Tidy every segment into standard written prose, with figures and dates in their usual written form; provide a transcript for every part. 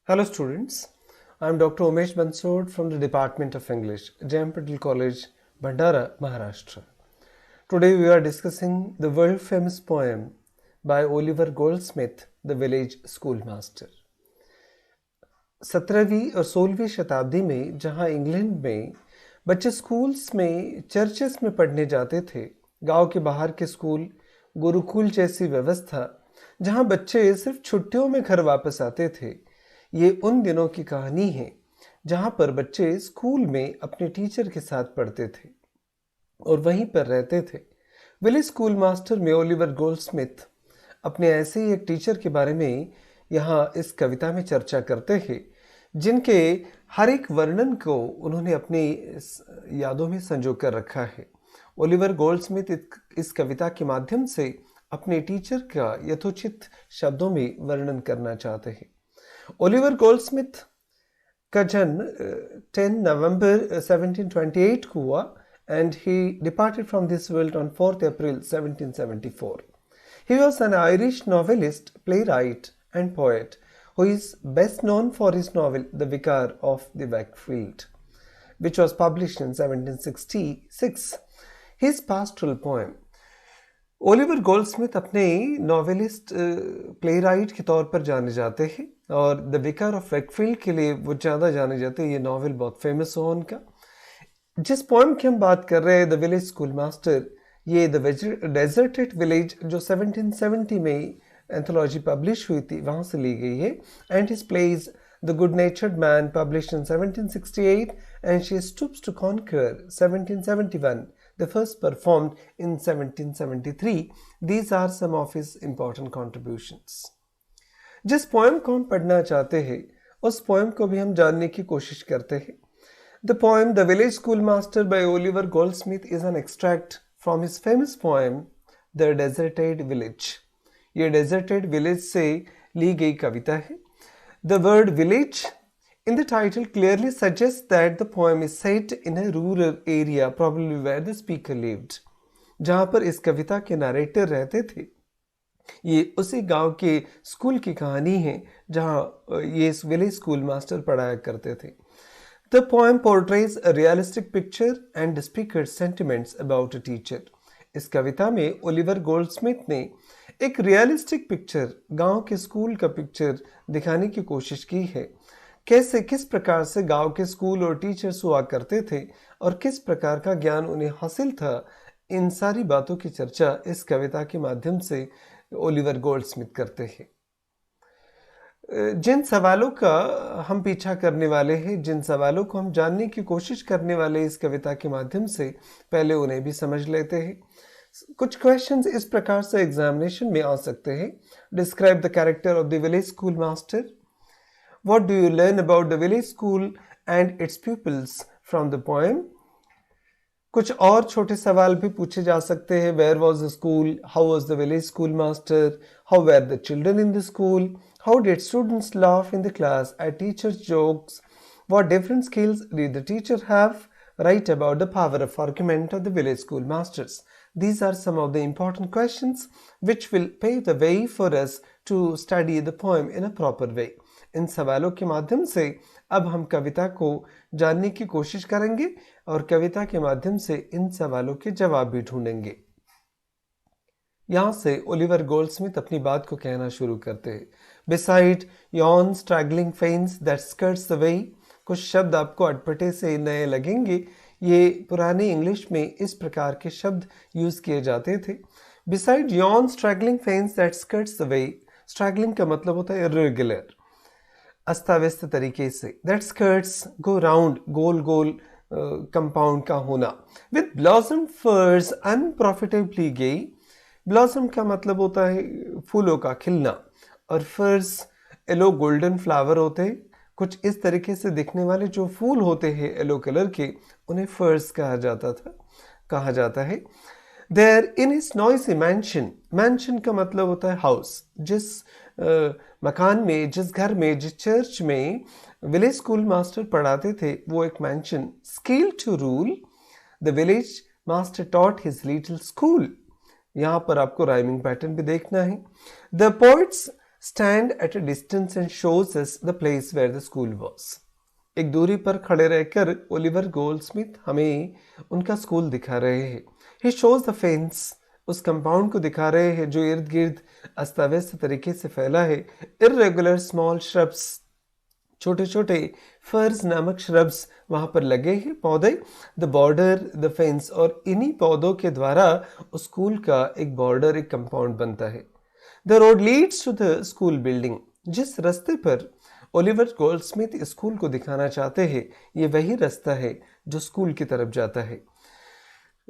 Hello students, I am Dr. Umesh Bansod from the Department of English, J.M. Patel College, Bhandara, Maharashtra. Today we are discussing the world famous poem by Oliver Goldsmith, The Village Schoolmaster. 17वीं और 16वीं शताब्दी में जहां England में बच्चे schools में churches में पढ़ने जाते थे, गांव के बाहर के स्कूल गुरुकुल जैसी व्यवस्था जहां बच्चे सिर्फ छुट्टियों में घर वापस आते थे, ये उन दिनों की कहानी है जहां पर बच्चे स्कूल में अपने टीचर के साथ पढ़ते थे और वहीं पर रहते थे। विलेज स्कूल मास्टर में ओलिवर गोल्डस्मिथ अपने ऐसे ही एक टीचर के बारे में यहाँ इस कविता में चर्चा करते हैं, जिनके हर एक वर्णन को उन्होंने अपनी यादों में संजो कर रखा है। ओलिवर गोल्डस्मिथ इस कविता के माध्यम से अपने टीचर का यथोचित शब्दों में वर्णन करना चाहते हैं। ओलिवर गोल्डस्मिथ का जन्म 10 नवंबर 1728 को हुआ and he departed from this world on 4th April 1774. He was an Irish novelist, playwright and poet who is best known for his novel The Vicar of the Wakefield, which was published in 1766. His pastoral poem. Oliver Goldsmith अपने novelist playwright के तौर पर जाने जाते हैं और the विकार of Wakefield के लिए वो ज़्यादा जाने जाते हैं। ये नॉवेल बहुत फेमस हो उनका। जिस पोएम की हम बात कर रहे हैं, द विलेज स्कूल मास्टर, ये द डेजर्टेड विलेज जो 1770 में एंथोलॉजी पब्लिश हुई थी, वहाँ से ली गई है। And his plays the good natured man published in 1768 and she stoops to conquer 1771. The first performed in 1773. These are some of his important contributions. जिस पोएम को हम पढ़ना चाहते हैं, उस पोएम को भी हम जानने की कोशिश करते हैं। The poem The Village Schoolmaster by Oliver Goldsmith is an extract from his famous poem The Deserted Village. ये Deserted Village से ली गई कविता है। The word village in the title clearly suggests that the poem is set in a rural area, probably where the speaker lived. जहाँ पर इस कविता के narrator रहते थे, ये उसी गांव के स्कूल की कहानी है जहाँ ये विलेज स्कूल मास्टर पढ़ाया करते थे। The poem portrays a realistic picture and the speaker's sentiments about a teacher. इस कविता में ओलिवर गोल्डस्मिथ ने एक रियलिस्टिक पिक्चर, गांव के स्कूल का पिक्चर दिखाने की कोशिश की है। कैसे किस प्रकार से गांव के स्कूल और टीचर्स हुआ करते थे और किस प्रकार का ज्ञान उन्हें हासिल था, इन सारी बातों की चर्चा इस कविता के माध्यम से ओलिवर गोल्डस्मिथ करते हैं। जिन सवालों का हम पीछा करने वाले हैं, जिन सवालों को हम जानने की कोशिश करने वाले इस कविता के माध्यम से, पहले उन्हें भी समझ लेते हैं। कुछ क्वेश्चंस इस प्रकार से एग्जामिनेशन में आ सकते हैं। Describe the character of the village school master. What do you learn about the village school and its pupils from the poem? कुछ और छोटे सवाल भी पूछे जा सकते हैं। Where was the school? How was the village schoolmaster? How were the children in the school? How did students laugh in the class at teachers' jokes? What different skills did the teacher have? Write about the power of argument of the village schoolmasters. These are some of the important questions which will pave the way for us to study the poem in a proper way. इन सवालों के माध्यम से अब हम कविता को जानने की कोशिश करेंगे और कविता के माध्यम से इन सवालों के जवाब भी ढूंढेंगे। यहाँ से ओलिवर गोल्डस्मिथ अपनी बात को कहना शुरू करते हैं। Beside yon straggling fence that skirts the way, कुछ शब्द आपको अटपटे से नए लगेंगे। ये पुराने इंग्लिश में इस प्रकार के शब्द यूज किए जाते थे। Beside yon straggling fence that skirts the way, straggling का मतलब होता है irregular, अस्ताव्यस्त तरीके से। That skirts go round, goal goal compound का होना। With blossom firs unprofitably gay, blossom का मतलब होता है फूलों का खिलना और firs येलो गोल्डन फ्लावर होते हैं, कुछ इस तरीके से दिखने वाले जो फूल होते हैं येलो कलर के, उन्हें फर्स कहा जाता है। There in his noisy mansion, mansion का मतलब होता है हाउस। जिस मकान में, जिस घर में, जिस चर्च में विलेज स्कूल मास्टर पढ़ाते थे, वो एक mansion. Skill to rule the village master taught his little school. यहाँ पर आपको राइमिंग पैटर्न भी देखना है। The poets stand at a distance and shows us the place where the school was. एक दूरी पर खड़े रहकर ओलिवर गोल्डस्मिथ हमें उनका स्कूल दिखा रहे हैं। ही शोज द फेंस, उस कंपाउंड को दिखा रहे हैं जो इर्द गिर्द अस्त-व्यस्त तरीके से फैला है। इर्रेगुलर स्मॉल श्रब्स, छोटे छोटे फर्स नामक श्रब्स वहां पर लगे हैं, पौधे। द बॉर्डर द फेंस, और इन्हीं पौधों के द्वारा उस स्कूल का एक बॉर्डर, एक कंपाउंड बनता है। The road leads to the school building, जिस रास्ते पर ओलिवर गोल्डस्मिथ स्कूल को दिखाना चाहते हैं, ये वही रास्ता है जो स्कूल की तरफ जाता है।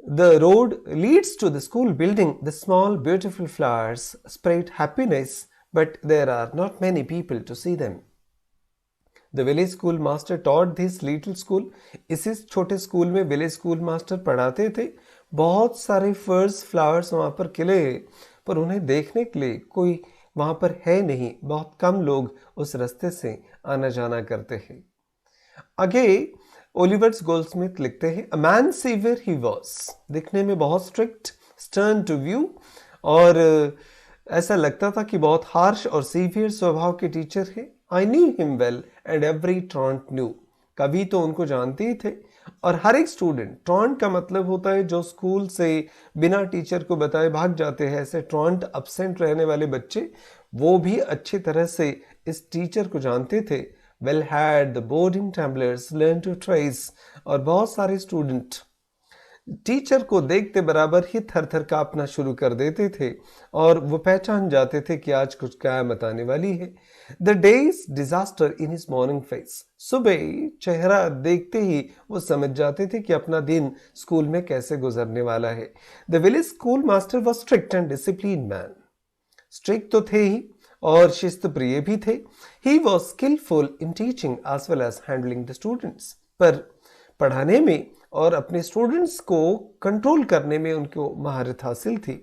The road leads to the school building. The small beautiful flowers spread happiness, but there are not many people to see them. The village school master taught this little school. इसी छोटे school में village school master पढ़ाते थे। बहुत सारे फर्स, flowers वहाँ पर खिले, पर उन्हें देखने के लिए कोई वहाँ पर है नहीं। बहुत कम लोग उस रास्ते से आना जाना करते हैं। आगे ओलिवर्स गोल्डस्मिथ लिखते हैं, a man severe he was, दिखने में बहुत स्ट्रिक्ट, स्टर्न टू व्यू, और ऐसा लगता था कि बहुत हार्श और सीवियर स्वभाव के टीचर है। I knew him well and every truant knew, कभी तो उनको जानते ही थे और हर एक स्टूडेंट, ट्रॉन्ट का मतलब होता है जो स्कूल से बिना टीचर को बताए भाग जाते हैं, ऐसे ट्रॉन्ट अपसेंट रहने वाले बच्चे, वो भी अच्छी तरह से इस टीचर को जानते थे। Well had the boarding tumblers learned to trace, और बहुत सारे स्टूडेंट टीचर को देखते बराबर ही थर थर कांपना शुरू कर देते थे और वो पहचान जाते थे कि आज कुछ क़यामत आने वाली है। The days disaster in his morning face, सुबह चेहरा देखते ही वो समझ जाते थे कि अपना दिन स्कूल में कैसे गुजरने वाला है। The village school master was strict and discipline man, strict तो थे ही और शिस्त प्रिय भी थे। He was skilful in teaching as well as handling the students, पर पढ़ाने में और अपने स्टूडेंट्स को कंट्रोल करने में उनको महारत हासिल थी।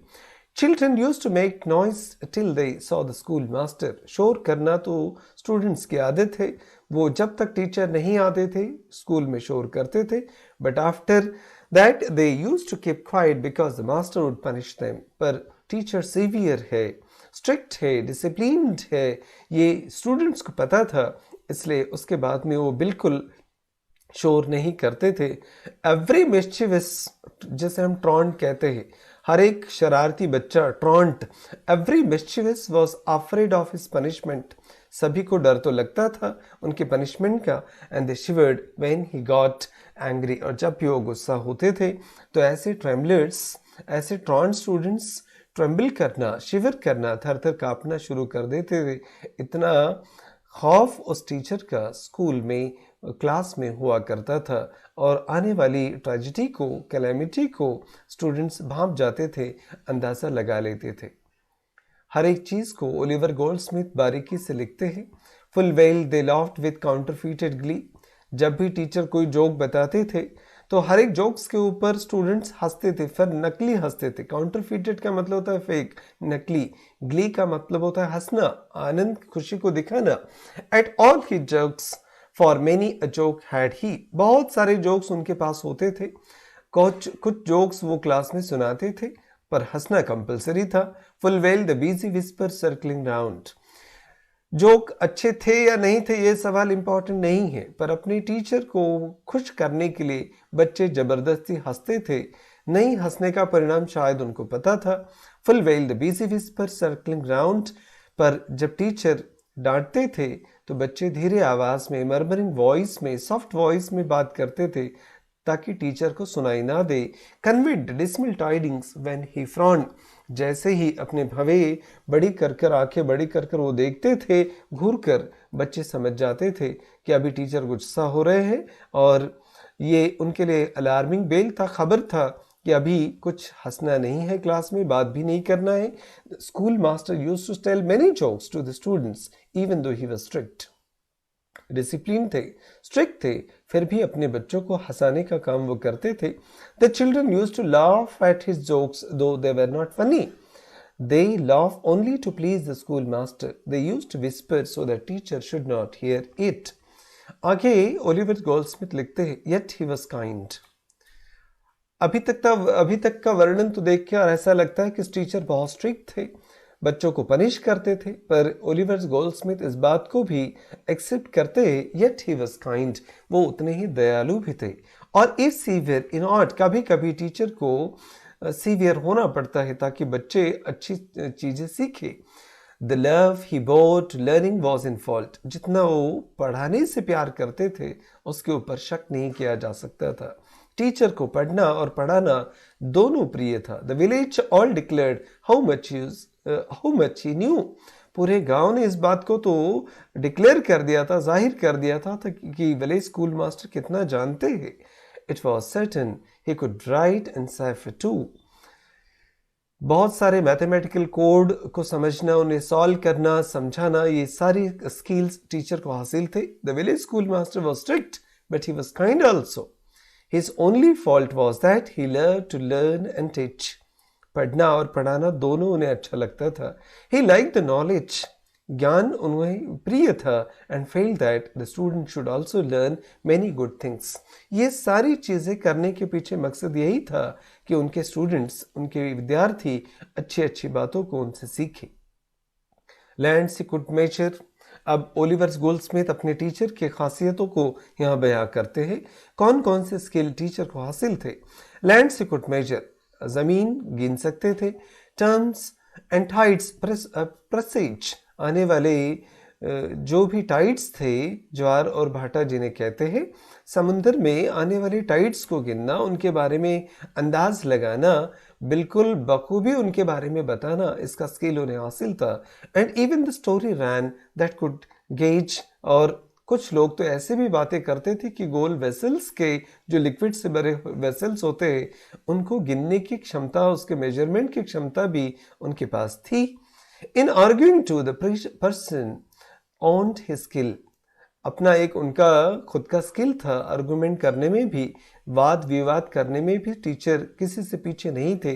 Children used to make noise till they saw the school master, शोर करना तो स्टूडेंट्स की आदत है, वो जब तक टीचर नहीं आते थे स्कूल में शोर करते थे, but after that they used to keep quiet because the master would punish them. पर टीचर सीवियर है, स्ट्रिक्ट है, डिसिप्लिन्ड है, ये स्टूडेंट्स को पता था, इसलिए उसके बाद में वो बिल्कुल शोर नहीं करते थे। एवरी मिस्chievous, जैसे हम ट्रॉन्ट कहते हैं, हर एक शरारती बच्चा truant, every mischievous was afraid of his punishment, सभी को डर तो लगता था उनके पनिशमेंट का। And they shivered when he got angry, और जब भी वो गुस्सा होते थे तो ऐसे ट्रेम्बलर्स, ऐसे ट्रॉन्ट स्टूडेंट्स ट्रेम्बल करना, शिवर करना, थर थर कांपना शुरू कर देते थे। इतना खौफ उस टीचर का स्कूल में, क्लास में हुआ करता था, और आने वाली ट्रेजिडी को, कैलेमिटी को स्टूडेंट्स भांप जाते थे, अंदाज़ा लगा लेते थे। हर एक चीज़ को ओलिवर गोल्डस्मिथ बारीकी से लिखते हैं। Full well they laughed with counterfeited glee, जब भी टीचर कोई जोक बताते थे तो हर एक जोक्स के ऊपर स्टूडेंट्स हंसते थे, फिर नकली हंसते थे। काउंटरफीटेड का मतलब होता है फेक, नकली। ग्ली का मतलब होता है हंसना, आनंद, खुशी को दिखाना। At all he jokes for many a joke had he, बहुत सारे जोक्स उनके पास होते थे। कुछ जोक्स वो क्लास में सुनाते थे, पर हंसना कंपलसरी था। Full well the busy whisper circling round, joke अच्छे थे या नहीं थे ये सवाल इंपॉर्टेंट नहीं है, पर अपने टीचर को खुश करने के लिए बच्चे जबरदस्ती हंसते थे। नहीं हंसने का परिणाम शायद उनको पता था। Full well the busy whisper circling round, पर जब टीचर डांटते थे तो बच्चे धीरे आवाज में, मर्मरिंग वॉइस में, सॉफ्ट वॉइस में बात करते थे ताकि टीचर को सुनाई ना दे। Conveyed dismal tidings when he frowned, जैसे ही अपने भवे बड़ी कर आंखें बड़ी कर वो देखते थे घूर कर, बच्चे समझ जाते थे कि अभी टीचर गुस्सा हो रहे हैं, और ये उनके लिए अलार्मिंग बेल था, खबर था कि अभी कुछ हंसना नहीं है, क्लास में बात भी नहीं करना है। School master used to tell many jokes to the students even though he was strict. Discipline थे, स्ट्रिक्ट थे, फिर भी अपने बच्चों को हंसाने का काम वो करते थे. The children used to laugh at his jokes though they were not funny. They laugh only to please the schoolmaster. They used to whisper so the teacher should not hear it. आगे Oliver Goldsmith लिखते हैं, yet he was kind. अभी तक का वर्णन तो देख के और ऐसा लगता है कि टीचर बहुत स्ट्रिक्ट थे, बच्चों को पनिश करते थे, पर ओलिवर गोल्डस्मिथ इस बात को भी एक्सेप्ट करते येट ही वाज काइंड. वो उतने ही दयालु भी थे. और इफ सीवियर इन ऑट, कभी कभी टीचर को सीवियर होना पड़ता है ताकि बच्चे अच्छी चीजें सीखे. The love he bore to learning was in fault. जितना वो पढ़ाने से प्यार करते थे उसके ऊपर शक नहीं किया जा सकता था. टीचर को पढ़ना और पढ़ाना दोनों प्रिय था. The village all declared how much he new. पूरे गांव ने इस बात को तो डिक्लेयर कर दिया था, जाहिर कर दिया था कि विलेज स्कूल मास्टर कितना जानते हैं. It was certain he could write and cipher too. बहुत सारे मैथमेटिकल कोड को समझना, उन्हें सॉल्व करना, समझाना, ये सारी स्किल्स टीचर को हासिल थे. The village school master was strict but he was kind also. His only fault was that he loved to learn and teach. पढ़ना और पढ़ाना दोनों उन्हें अच्छा लगता था. He liked the knowledge. ज्ञान उन्हें प्रिय था. And felt that the student should also learn many good things. ये सारी चीज़ें करने के पीछे मकसद यही था कि उनके स्टूडेंट्स, उनके विद्यार्थी अच्छी अच्छी बातों को उनसे सीखें. Lands he could measure. अब ओलिवर गोल्डस्मिथ अपने टीचर की खासियतों को यहाँ बयां करते हैं. कौन कौन से स्किल टीचर को हासिल थे. लैंड से कुड मेजर, जमीन गिन सकते थे. टर्म्स एंड टाइड्स, प्रेसेज, आने वाले जो भी टाइड्स थे, ज्वार और भाटा जिन्हें कहते हैं, समुद्र में आने वाली टाइड्स को गिनना, उनके बारे में अंदाज लगाना, बिल्कुल बखूबी उनके बारे में बताना, इसका स्किल उन्हें हासिल था. And even the story ran that could gauge. और कुछ लोग तो ऐसे भी बातें करते थे कि गोल वेसल्स के, जो लिक्विड से भरे वेसल्स होते हैं, उनको गिनने की क्षमता, उसके मेजरमेंट की क्षमता भी उनके पास थी. In arguing too the person owned his skill. अपना एक उनका खुद का स्किल था. आर्गुमेंट करने में भी, वाद विवाद करने में भी टीचर किसी से पीछे नहीं थे.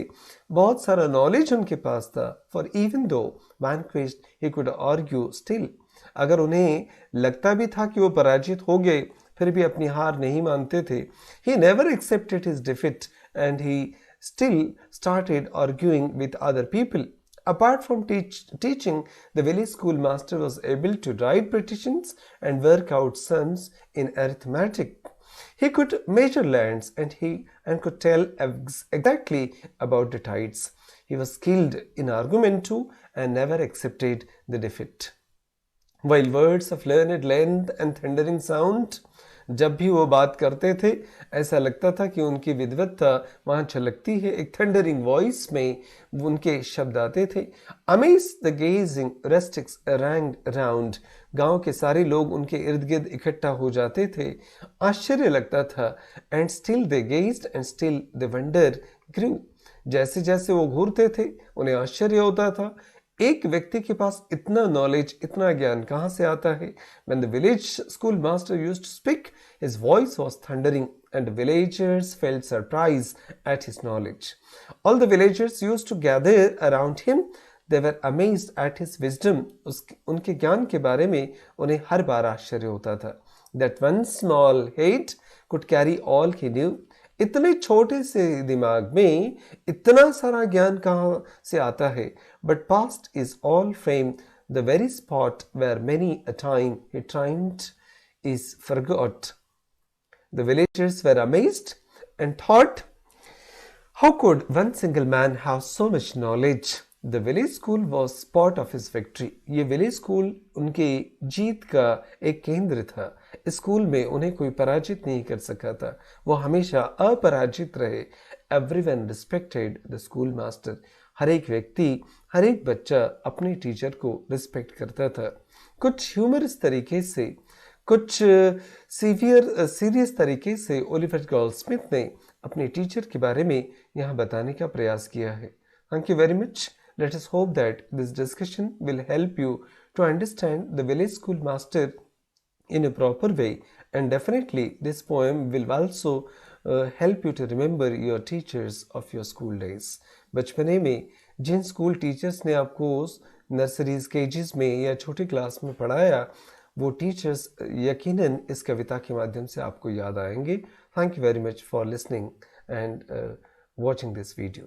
बहुत सारा नॉलेज उनके पास था. For even though vanquished he could argue still. अगर उन्हें लगता भी था कि वो पराजित हो गए, फिर भी अपनी हार नहीं मानते थे. He never accepted his defeat and he still started arguing with other people. Apart from teaching, the village schoolmaster was able to write petitions and work out sums in arithmetic. He could measure lands and could tell exactly about the tides. He was skilled in argument too and never accepted the defeat. While words of learned length and thundering sound, जब भी वो बात करते थे ऐसा लगता था कि उनकी विद्वत्ता वहाँ छलकती है. एक थंडरिंग वॉइस में उनके शब्द आते थे. Amaze the gazing rustics ranged around. गांव के सारे लोग उनके इर्द गिर्द इकट्ठा हो जाते थे. आश्चर्य लगता था. And still they gazed and still the wonder grew. जैसे जैसे वो घूरते थे उन्हें आश्चर्य होता था. एक व्यक्ति के पास इतना नॉलेज, इतना ज्ञान कहाँ से आता है. When the village school master used to speak, his voice was thundering and the villagers felt surprise at his knowledge. All the villagers used to gather around him. They were amazed at his wisdom. उनके ज्ञान के बारे में उन्हें हर बार आश्चर्य होता था. That one small head could carry all he knew. इतने छोटे से दिमाग में इतना सारा ज्ञान कहाँ से आता है. But past is all fame. The very spot where many a time he triumphed is forgot. The villagers were amazed and thought, how could one single man have so much knowledge? The village school was spot of his victory. ये village school उनके जीत का एक केंद्र था. School में उन्हें कोई पराजित नहीं कर सका था. वो हमेशा अपराजित रहे. Everyone respected the school master. हर एक व्यक्ति, हर एक बच्चा अपने टीचर को रिस्पेक्ट करता था. कुछ ह्यूमरस तरीके से, कुछ सीरियस तरीके से ओलिवर गोल्डस्मिथ ने अपने टीचर के बारे में यहाँ बताने का प्रयास किया है. Thank you very much. Let us hope that this discussion will help you to understand the village school master in a proper way, and definitely this poem will also help you to remember your teachers of your school days. बचपने में जिन school teachers ने आपको nurseries KGs में या छोटी class में पढ़ाया, वो टीचर्स यकीनन इस कविता के माध्यम से आपको याद आएंगे. Thank you very much for listening and watching this video.